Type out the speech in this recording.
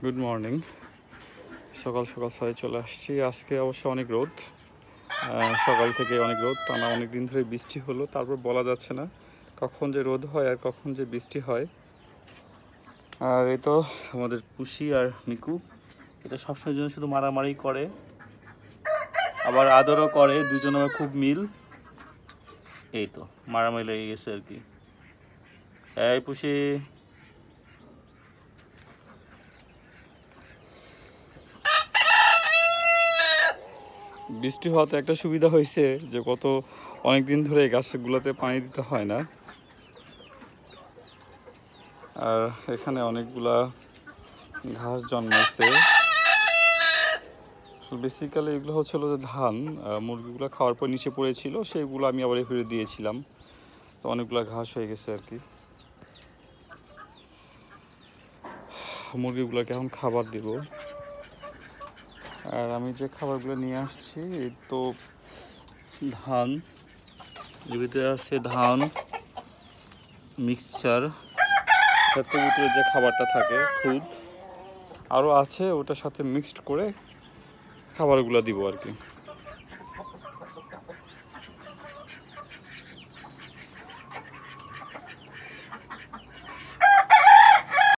Good morning. সকাল সকাল ছাদে চলে আসছি। আজকে অবশ্য অনেক রোদ, সকাল থেকে অনেক রোদ, টানা অনেক দিন ধরে বৃষ্টি হলো। তারপর বলা যাচ্ছে না কখন যে রোদ হয় আর কখন যে বৃষ্টি হয়। আর এই তো আমাদের পুষি আর মিকু, এটা সবসময়ের জন্য শুধু মারামারি করে, আবার আদরও করে, দুজন আমার খুব মিল। এই তো মারামারি লেগে গেছে আর কি। এই পুষি, বৃষ্টি হওয়াতে একটা সুবিধা হয়েছে যে অনেক দিন ধরে গাছগুলোতে পানি দিতে হয় না। আর এখানে অনেকগুলা ঘাস জন্মাইছে। বেসিক্যালি এগুলো হচ্ছিল যে ধান, মুরগিগুলো খাওয়ার পর নিচে পড়েছিল, সেইগুলো আমি আবার ফিরে দিয়েছিলাম। তো অনেকগুলো ঘাস হয়ে গেছে আর কি। মুরগিগুলোকে এখন খাবার দিব। আর আমি যে খাবারগুলো নিয়ে আসছি, এই তো ধান, এর ভিতরে আছে ধান মিক্সচার, সাথে ভিতরে যে খাবারটা থাকে খুদ আরও আছে, ওটার সাথে মিক্সড করে খাবারগুলো দিব আর কি।